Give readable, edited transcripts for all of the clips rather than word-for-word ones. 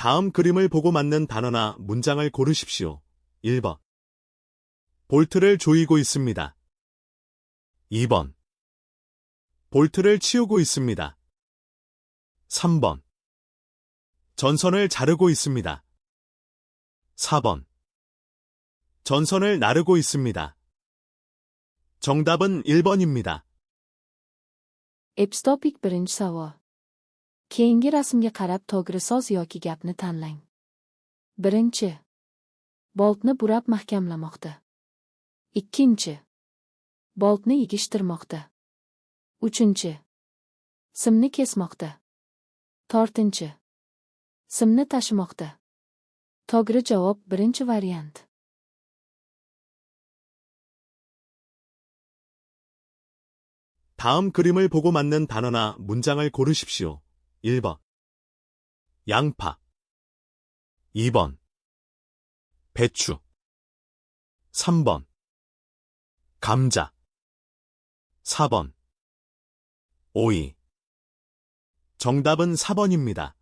다음 그림을 보고 맞는 단어나 문장을 고르십시오. 1번. 볼트를 조이고 있습니다. 2번. 볼트를 치우고 있습니다. 3번. 전선을 자르고 있습니다. 4번. 전선을 나르고 있습니다. 정답은 1번입니다. Epstopik birinchi savol. Keyingi rasmga qarab to'g'ri so'z yoki gapni tanlang. Birinchi. Boltni burab mahkamlamoqda. Ikkinchi. Boltni yigishtirmoqda. Uchinchi. Simni kesmoqda. To'rtinchi. Simni tashimoqda. To'g'ri javob birinchi variant. 다음 그림을 보고 맞는 단어나 문장을 고르십시오. 1번. 양파. 2번. 배추. 3번. 감자. 4번. 오이. 정답은 4번입니다.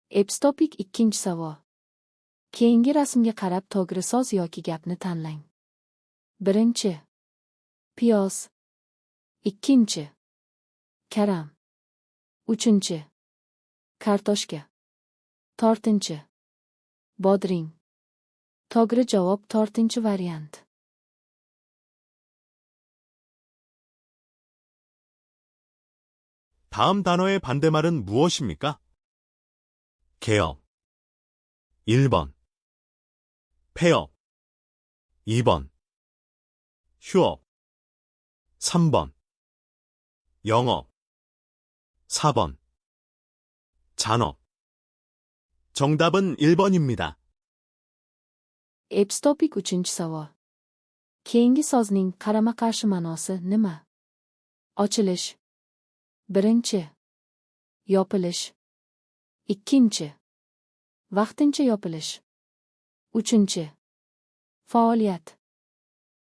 Epstopik ikkinchi savol. Keyingi rasmga qarab to'g'ri so'z yoki gapni tanlang. Birinchi. Piyoz. Ikkinchi. Karam. Uchinchi. Kartoshka. To'rtinchi. Bodring. To'g'ri javob to'rtinchi variant. 다음 단어의 반대말은 무엇입니까? 개업. 1번. 폐업. 2번. 휴업. 3번. 영업. 4번. 잔업. 정답은 1번입니다. Epstopik uchinchi savol. Keyingi so'zning qarama-qarshi ma'nosi nima? Ochilish. Birinchi. Yopilish. Ikkinchi. Vaqtincha yopilish. Uchinchi. Faoliyat.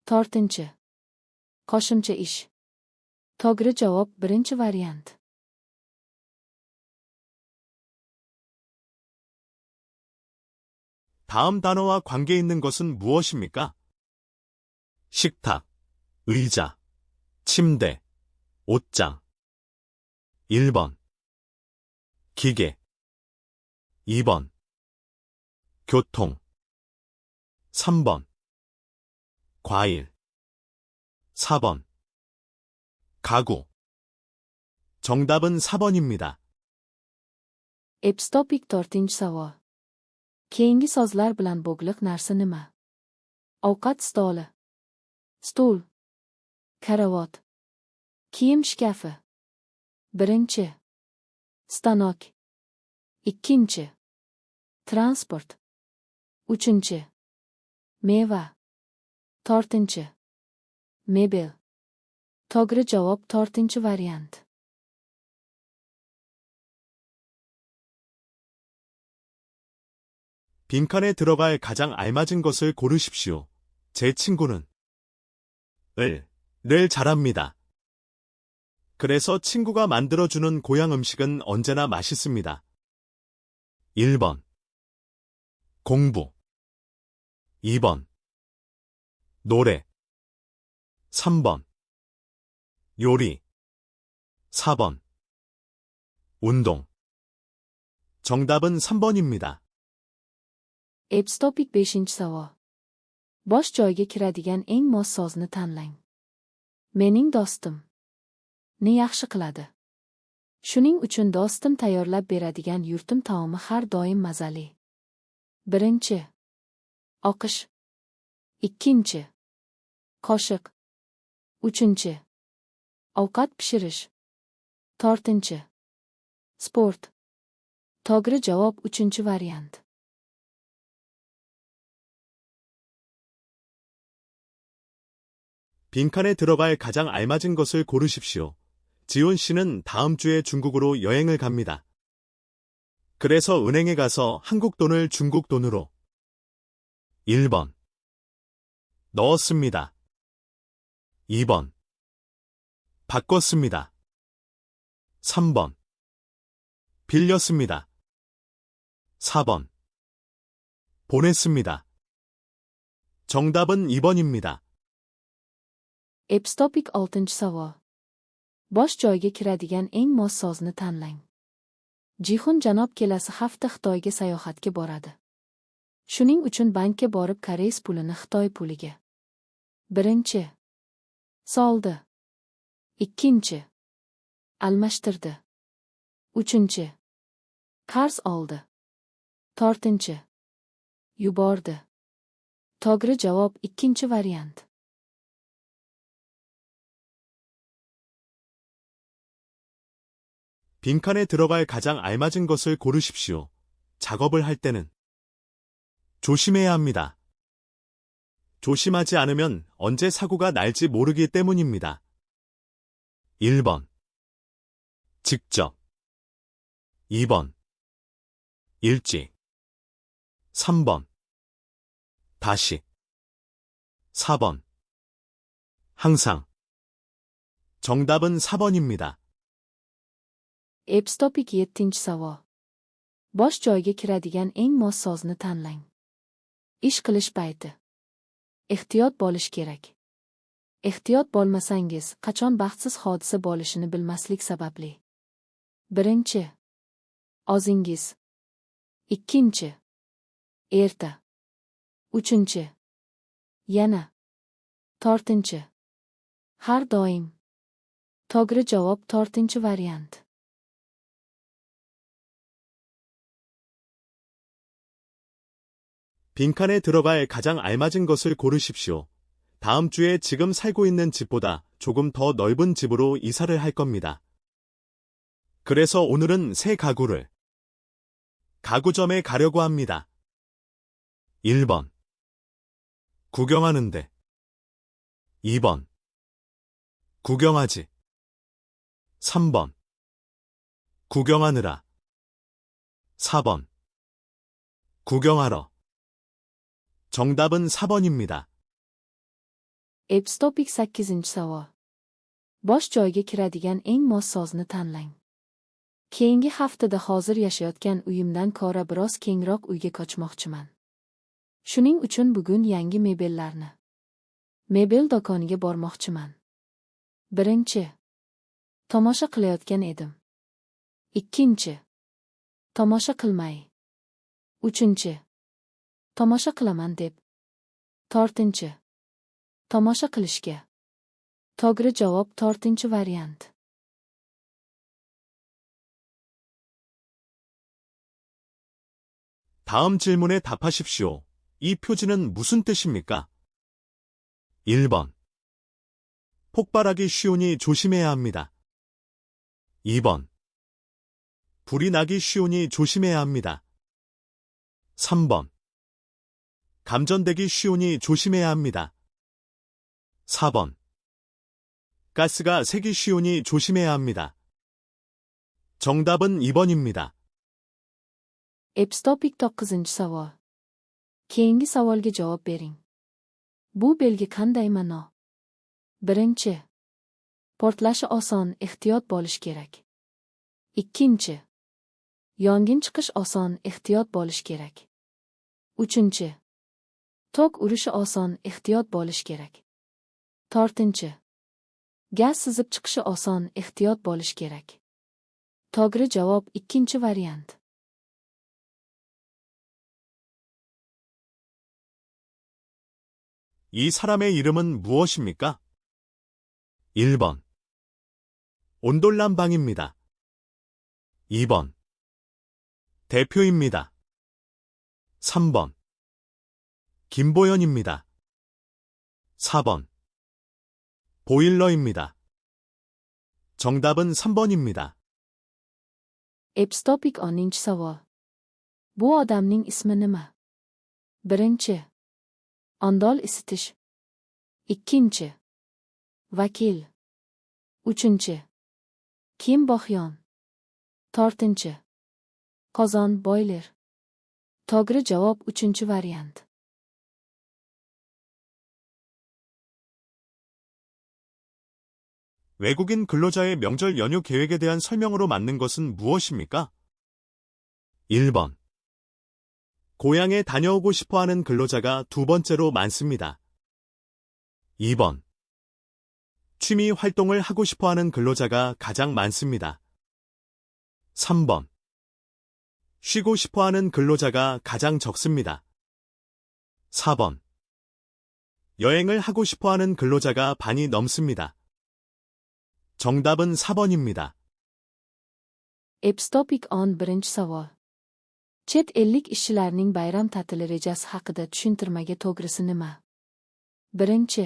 To'rtinchi. Qo'shimcha ish. To'g'ri javob birinchi variant. 다음 단어와 관계 있는 것은 무엇입니까? 식탁, 의자, 침대, 옷장. 1번. 기계. 2번. 교통. 3번. 과일. 4번. 가구. 정답은 4번입니다. Epstopik to'rtinchi savol. Keyingi so'zlar bilan bog'liq narsa nima? Ovqat stoli. Stul. Karavot. Kiyim shkafi. Birinchi. Stanok. Ikkinchi. Transport. Uchinchi. Meva. To'rtinchi. Mebel. To'g'ri javob to'rtinchi variant. 빈칸에 들어갈 가장 알맞은 것을 고르십시오. 제 친구는 를 잘합니다. 그래서 친구가 만들어주는 고향 음식은 언제나 맛있습니다. 1번. 공부. 2번. 노래. 3번. 요리. 4번. 운동. 정답은 3번입니다. Epstopik beshinchi savol. Bosh joyiga kiradigan eng mos so'zni tanlang. Mening do'stim. Ni yaxshi qiladi. Shuning uchun do'stim tayyorlab beradigan yurtim taomi har doim mazali. Birinchi. Oqish. Ikkinchi. Qoshiq. Uchinchi. Ovqat pishirish. To'rtinchi. Sport. To'g'ri javob uchinchi variant. 빈칸에 들어갈 가장 알맞은 것을 고르십시오. 지온 씨는 다음 주에 중국으로 여행을 갑니다. 그래서 은행에 가서 한국 돈을 중국 돈으로 1번. 넣었습니다. 2번. 바꿨습니다. 3번. 빌렸습니다. 4번. 보냈습니다. 정답은 2번입니다. Epstopik 6-savol. Bosh joyga kiradigan eng mos sozni tanlang. Jihun janob kelasi hafta Xitoyga sayohatga boradi. Shuning uchun bankka borib koreys pulini Xitoy puliga. Birinchi. Soldi. Ikkinchi. Almashtirdi. Uchinchi. Qarz oldi. To'rtinchi. Yubordi. To'g'ri javob ikkinchi variant. 빈칸에 들어갈 가장 알맞은 것을 고르십시오. 작업을 할 때는 조심해야 합니다. 조심하지 않으면 언제 사고가 날지 모르기 때문입니다. 1번. 직접. 2번. 일찍. 3번. 다시. 4번. 항상. 정답은 4번입니다. Epstopik 7-savol. Bosh joyga kiradigan eng mos sozni tanlang. Ish qilish payti. Ehtiyot bo'lish kerak. Ehtiyot bo'lmasangiz, qachon baxtsiz hodisa bo'lishini bilmaslik sababli. Birinchi. Ozingiz. Ikkinchi. Erta. Uchinchi. Yana. To'rtinchi. Har doim. To'g'ri javob to'rtinchi variant. 빈칸에 들어갈 가장 알맞은 것을 고르십시오. 다음 주에 지금 살고 있는 집보다 조금 더 넓은 집으로 이사를 할 겁니다. 그래서 오늘은 새 가구를 가구점에 가려고 합니다. 1번. 구경하는데. 2번. 구경하지. 3번. 구경하느라. 4번. 구경하러. 정답은 4번입니다. Epstopik 8-savol. Bosh joyga kiradigan eng mos sozni tanlang. Keyingi haftada hozir yashayotgan uyimdan ko'ra biroz kengroq uyga ko'chmoqchiman. Shuning uchun bugun yangi mebellarni mebel do'koniga bormoqchiman. Birinchi. Tomosha qilayotgan edim. Ikkinchi. Tomosha qilmay. Uchinchi. Tomosha qilaman deb. To'rtinchi. Tomosha qilishga. To'g'ri javob to'rtinchi variant. 다음 질문에 답하십시오. 이 표지는 무슨 뜻입니까? 1번. 폭발하기 쉬우니 조심해야 합니다. 2번. 불이 나기 쉬우니 조심해야 합니다. 3번. 감전되기 쉬우니 조심해야 합니다. 4번. 가스가 새기 쉬우니 조심해야 합니다. 정답은 2번입니다. Epstopik 9-savol. Keyingi savolga javob bering. Bu belgi qanday ma'no? Birinchi. Portlashi oson, ehtiyot bo'lish kerak. Ikkinchi. Yong'in chiqish oson, ehtiyot bo'lish kerak. Uchinchi. Tok urishi oson, ehtiyot bo'lish kerak. To'rtinchi. Gaz sizib chiqishi oson, ehtiyot bo'lish kerak. To'g'ri javob ikkinchi variant. 이 사람의 이름은 무엇입니까? 1번. 온돌남방입니다. 2번. 대표입니다. 3번. 김보연입니다. 4번. 보일러입니다. 정답은 3번입니다. Epstopik 10-savol. Bu odamning ismi nima? Birinchi. Ondol isitish. Ikkinchi. Vakil. Uchinchi. Kim Bohyon. To'rtinchi. Qozon boyler. To'g'ri javob uchinchi variant. 외국인 근로자의 명절 연휴 계획에 대한 설명으로 맞는 것은 무엇입니까? 1번. 고향에 다녀오고 싶어하는 근로자가 두 번째로 많습니다. 2번. 취미 활동을 하고 싶어하는 근로자가 가장 많습니다. 3번. 쉬고 싶어하는 근로자가 가장 적습니다. 4번. 여행을 하고 싶어하는 근로자가 반이 넘습니다. 정답은 4번입니다. Epstopik on birinchi savol. Chet ellik ishchilarning bayram ta'tili rejasi haqida tushuntirmaga to'g'risi nima? Birinchi.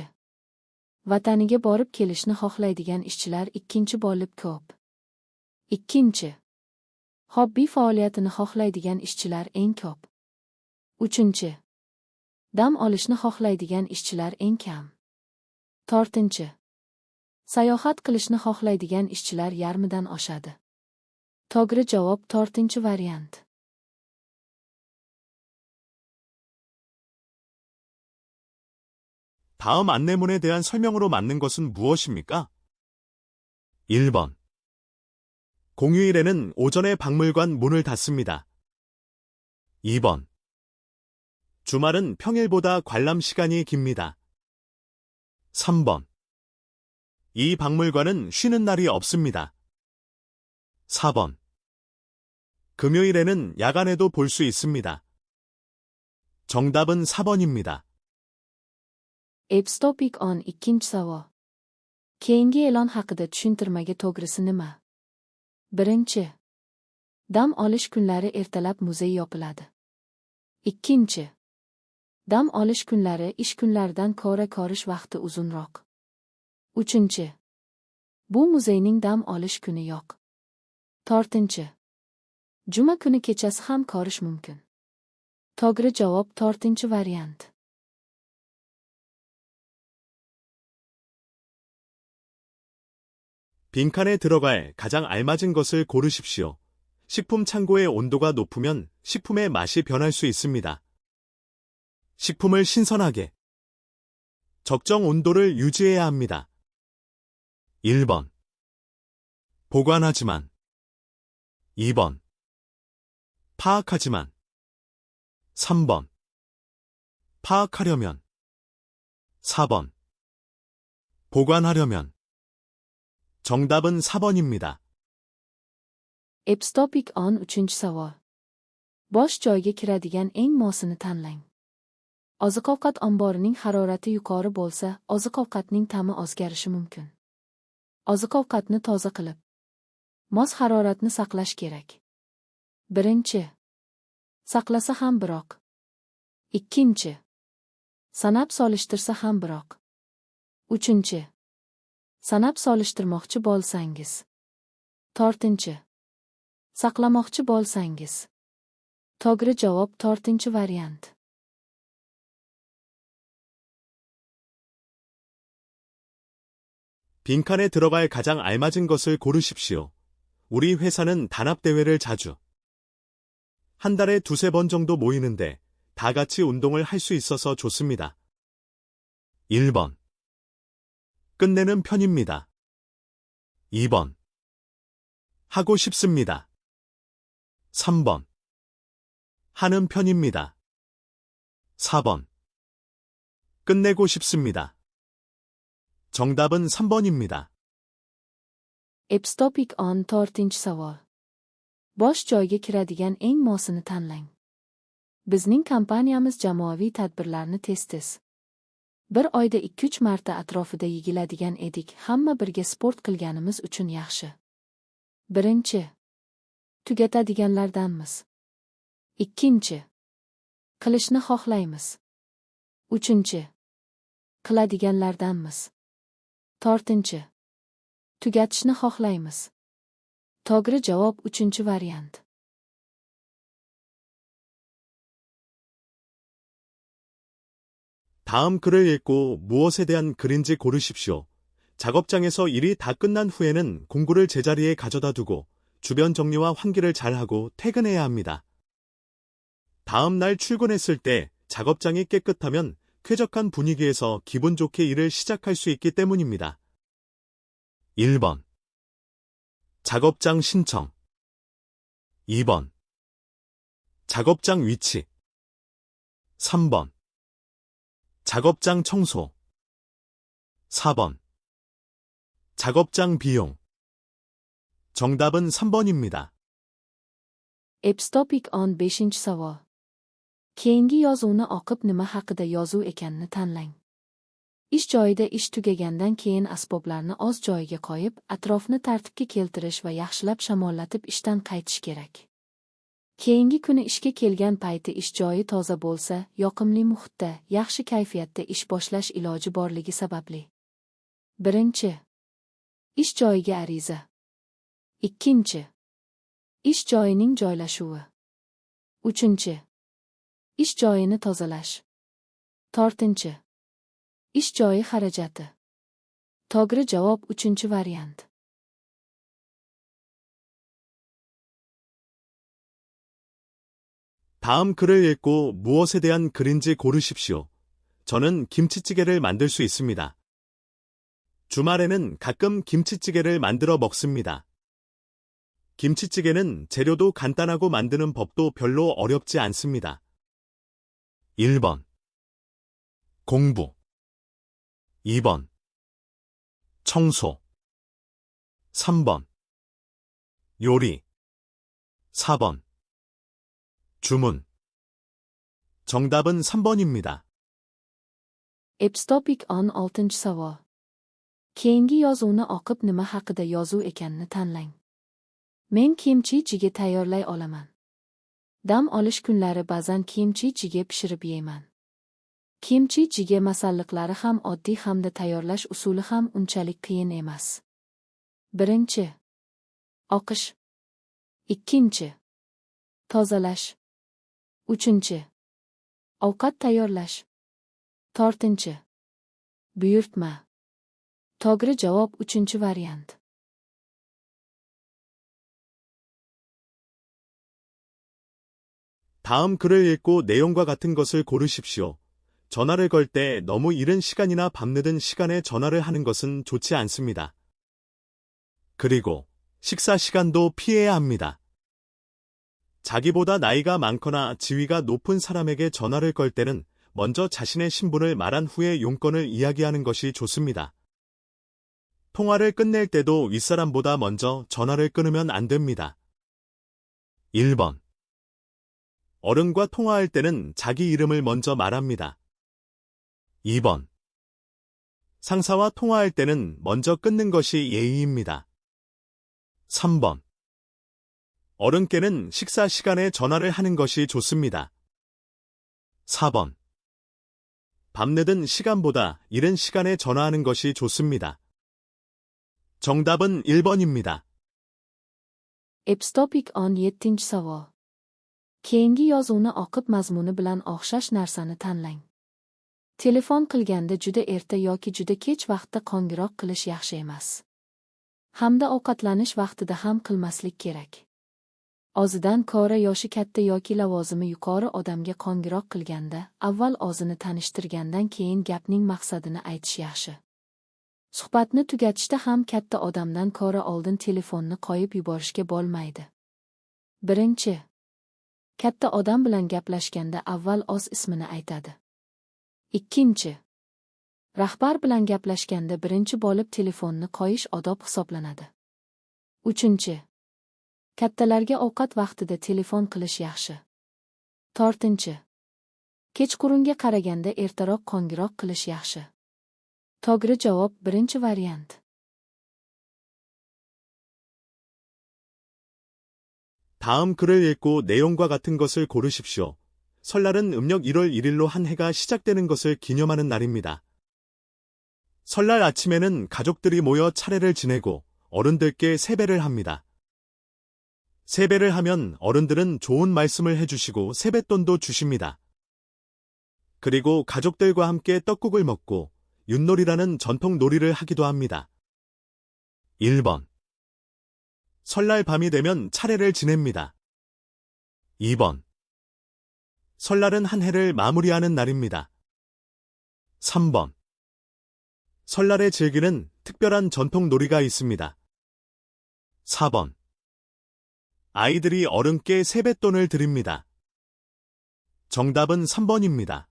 Vataniga borib kelishni xohlaydigan ishchilar ikkinchi bo'lib ko'p. Ikkinchi. Hobby faoliyatini xohlaydigan ishchilar eng ko'p. Uchinchi. Dam olishni xohlaydigan ishchilar eng kam. To'rtinchi. Sayohat qilishni xohlaydigan ishchilar yarmidan oshadi. To'g'ri javob to'rtinchi variant. 다음 안내문에 대한 설명으로 맞는 것은 무엇입니까? 1번. 공휴일에는 오전에 박물관 문을 닫습니다. 2번. 주말은 평일보다 관람 시간이 깁니다. 3번. 이 박물관은 쉬는 날이 없습니다. 4번. 금요일에는 야간에도 볼 수 있습니다. 정답은 4번입니다. Epstopik on ikkinchi savol. Keyingi e'lon haqida tushuntirmaga to'g'risi nima? Birinchi. Dam olish kunlari ertalab muzey yopiladi. Ikkinchi. Dam olish kunlari ish kunlaridan ko'ra ko'rish vaqti uzunroq. Uchinchi. Bu muzeyning dam olish kuni yo'q. To'rtinchi. Juma kuni kechasi ham ko'rish mumkin. To'g'ri javob to'rtinchi variant. 빈칸에 들어갈 가장 알맞은 것을 고르십시오. 식품 창고의 온도가 높으면 식품의 맛이 변할 수 있습니다. 식품을 신선하게. 적정 온도를 유지해야 합니다. 1번. 보관하지만. 2번. 파악하지만. 3번. 파악하려면. 4번. 보관하려면. 정답은 4번입니다. Epstopik on uchinchi savol. Bosh joyga kiradigan eng mosini tanlang. Oziq-ovqat omborining harorati yuqori bo'lsa, oziq-ovqatning ta'mi o'zgarishi mumkin. Oziq-ovqatni toza qilib, mos haroratni saqlash kerak. Birinchi. Saqlasa ham biroq. Ikkinchi. Sanab solishtirsa ham biroq. Uchinchi. Sanab solishtirmoqchi bo'lsangiz. To'rtinchi. Saqlamoqchi bo'lsangiz. To'g'ri javob to'rtinchi variant. 빈칸에 들어갈 가장 알맞은 것을 고르십시오. 우리 회사는 단합대회를 자주. 한 달에 두세 번 정도 모이는데 다 같이 운동을 할 수 있어서 좋습니다. 1번. 끝내는 편입니다. 2번. 하고 싶습니다. 3번. 하는 편입니다. 4번. 끝내고 싶습니다. 정답은 3번입니다. Epstopik on to'rtinchi savol. Bosh joyga kiradigan eng mosini tanlang. Bizning kompaniyamiz jamoaviy tadbirlarni tez-tez. Bir oyda 2-3 marta atrofida yigiladigan edik, hamma birga sport qilganimiz uchun yaxshi. Birinchi. Tugatadiganlardanmiz. Ikkinchi. Qilishni xohlaymiz. Uchinchi. Qiladiganlardanmiz. To'rtinchi. Tugatishni xohlaymiz. To'g'ri javob uchinchi variant. 다음 글을 읽고 무엇에 대한 글인지 고르십시오. 작업장에서 일이 다 끝난 후에는 공구를 제자리에 가져다 두고 주변 정리와 환기를 잘하고 퇴근해야 합니다. 다음 날 출근했을 때 작업장이 깨끗하면 쾌적한 분위기에서 기분 좋게 일을 시작할 수 있기 때문입니다. 1번. 작업장 신청. 2번. 작업장 위치. 3번. 작업장 청소. 4번. 작업장 비용. 정답은 3번입니다. Epstopik on 5-chi savol. Keyingi yozuvni o'qib nima haqida yozuv ekanini tanlang. Ish joyida ish tugagandan keyin asboblarni o'z joyiga qo'yib, atrofni tartibga keltirish va yaxshilab shamollatib ishdan qaytish kerak. Keyingi kuni ishga kelgan payti ish joyi toza bo'lsa, yoqimli muhitda, yaxshi kayfiyatda ish boshlash iloji borligi sababli. 1. Ish joyiga ariza. 2. Ish joyining joylashuvi. 3. Ish joyini tozalash. 4. Ish joyi xarajati. To'g'ri javob 3-variant. 다음 글을 읽고 무엇에 대한 글인지 고르십시오. 저는 김치찌개를 만들 수 있습니다. 주말에는 가끔 김치찌개를 만들어 먹습니다. 김치찌개는 재료도 간단하고 만드는 법도 별로 어렵지 않습니다. 1번. 공부. 2번. 청소. 3번. 요리. 4번. 주문. 정답은 3번입니다. Epstopik on 6-chi savol. Keyingi yozuvni o'qib nima haqida yozuv ekanini tanlang. Men kimchi-jjiga tayyorlay olaman. Dam olish kunlari ba'zan kimchi-jjiga pishirib yeyman. Kimchi-jjiga masalliqlari ham oddiy hamda tayyorlash usuli ham unchalik qiyin emas. 1. Oqish. 2. Tozalash. 3. Ovqat tayyorlash. 4. Buyurtma. To'g'ri javob 3-variant. 다음 글을 읽고 내용과 같은 것을 고르십시오. 전화를 걸 때 너무 이른 시간이나 밤늦은 시간에 전화를 하는 것은 좋지 않습니다. 그리고 식사 시간도 피해야 합니다. 자기보다 나이가 많거나 지위가 높은 사람에게 전화를 걸 때는 먼저 자신의 신분을 말한 후에 용건을 이야기하는 것이 좋습니다. 통화를 끝낼 때도 윗사람보다 먼저 전화를 끊으면 안 됩니다. 1번. 어른과 통화할 때는 자기 이름을 먼저 말합니다. 2번. 상사와 통화할 때는 먼저 끊는 것이 예의입니다. 3번. 어른께는 식사 시간에 전화를 하는 것이 좋습니다. 4번. 밤늦은 시간보다 이른 시간에 전화하는 것이 좋습니다. 정답은 1번입니다. Epstopik on 7-chi savol. Keyingi yozuvni o'qib mazmuni bilan o'xshash narsani tanlang. Telefon qilganda juda erta yoki juda kech vaqtda qo'ng'iroq qilish yaxshi emas. Hamda ovqatlanish vaqtida ham qilmaslik kerak. O'zidan ko'ra yoshi katta yoki lavozimi yuqori odamga qo'ng'iroq qilganda, avval o'zini tanishtirgandan keyin gapning maqsadini aytish yaxshi. Suhbatni tugatishda ham katta odamdan ko'ra oldin telefonni qo'yib yuborishga bo'lmaydi. 1. Katta odam bilan gaplashganda avval o'z ismini aytadi. 2. Rahbar bilan gaplashganda birinchi bo'lib telefonni qo'yish odob hisoblanadi. 3. Kattalarga ovqat vaqtida telefon qilish yaxshi. 4. Kechqurunga qaraganda ertaroq qo'ng'iroq qilish yaxshi. To'g'ri javob 1-variant. 다음 글을 읽고 내용과 같은 것을 고르십시오. 설날은 음력 1월 1일로 한 해가 시작되는 것을 기념하는 날입니다. 설날 아침에는 가족들이 모여 차례를 지내고 어른들께 세배를 합니다. 세배를 하면 어른들은 좋은 말씀을 해주시고 세뱃돈도 주십니다. 그리고 가족들과 함께 떡국을 먹고 윷놀이라는 전통 놀이를 하기도 합니다. 1번. 설날 밤이 되면 차례를 지냅니다. 2번. 설날은 한 해를 마무리하는 날입니다. 3번. 설날에 즐기는 특별한 전통 놀이가 있습니다. 4번. 아이들이 어른께 세뱃돈을 드립니다. 정답은 3번입니다.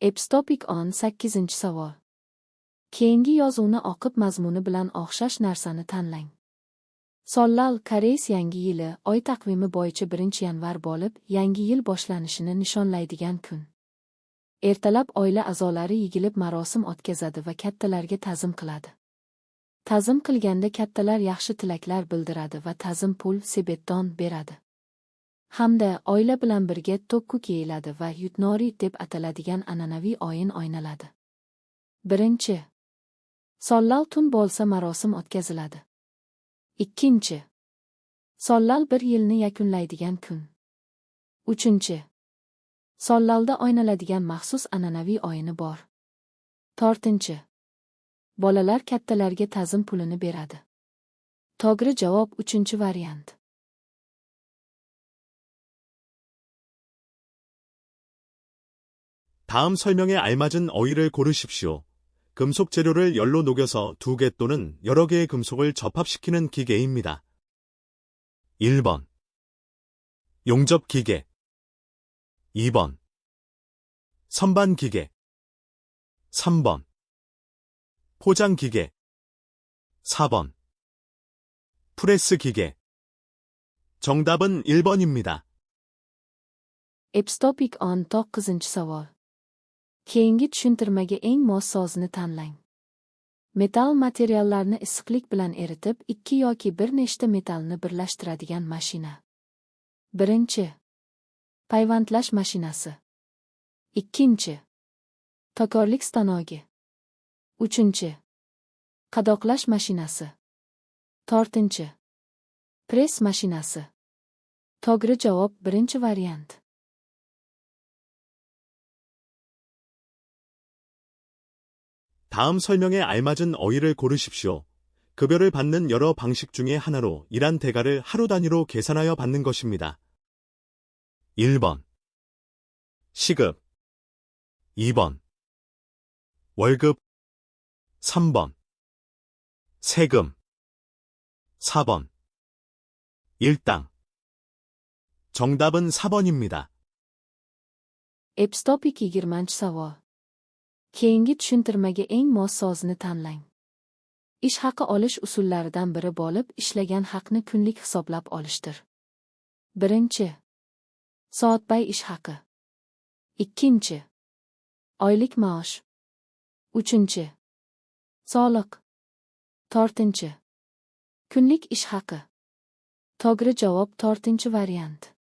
Epstopik on 8-savol. Keyingi yozuvni o'qib mazmuni bilan o'xshash narsani tanlang. Sollal koreys yangi yili oy taqvimi bo'yicha 1-yanvar bo'lib, yangi yil boshlanishini nishonlaydigan kun. Ertalab oila a'zolari yigilib marosim o'tkazadi va kattalarga ta'zim qiladi. Ta'zim qilganda kattalar yaxshi tilaklar bildiradi va ta'zim pul sebetton beradi. Hamda oila bilan birga tokkuk yeyiladi va yutnori deb ataladigan an'anaviy o'yin o'ynaladi. 1. Sollal tun bo'lsa marosim o'tkaziladi. 2. Sollal bir yilni yakunlaydigan kun. 3. Sollalda o'ynaladigan maxsus an'anaviy o'yini bor. 4. Bolalar kattalarga ta'zim pulini beradi. To'g'ri javob 3-variant. 다음 설명에 알맞은 어휘를 고르십시오. 금속 재료를 열로 녹여서 2개 또는 여러 개의 금속을 접합시키는 기계입니다. 1번 용접기계 2번 선반기계 3번 포장기계 4번 프레스기계 정답은 1번입니다. Epstopik on 9-savol. Keyingi tushuntirmaga eng mos so'zni tanlang. Metal materiallarni issiqlik bilan eritib, 2 yoki bir nechta metallni birlashtiradigan mashina. 1. Payvandlash mashinasi. 2. Tokorlik stanogi. 3. Qadoqlash mashinasi. 4. Press mashinasi. To'g'ri javob 1-variant. 다음 설명에 알맞은 어휘를 고르십시오. 급여를 받는 여러 방식 중에 하나로 일한 대가를 하루 단위로 계산하여 받는 것입니다. 1번 시급 2번 월급 3번 세금 4번 일당 정답은 4번입니다. Epstopik 20-savol. Keyingi tushuntirmaga eng mos so'zni tanlang. Ish haqi olish usullaridan biri bo'lib, ishlagan haqni kunlik hisoblab olishdir. 1. Soatbay ish haqi. 2. Oylik maosh. 3. Soliq. 4. Kunlik ish haqi. To'g'ri javob 4-variant.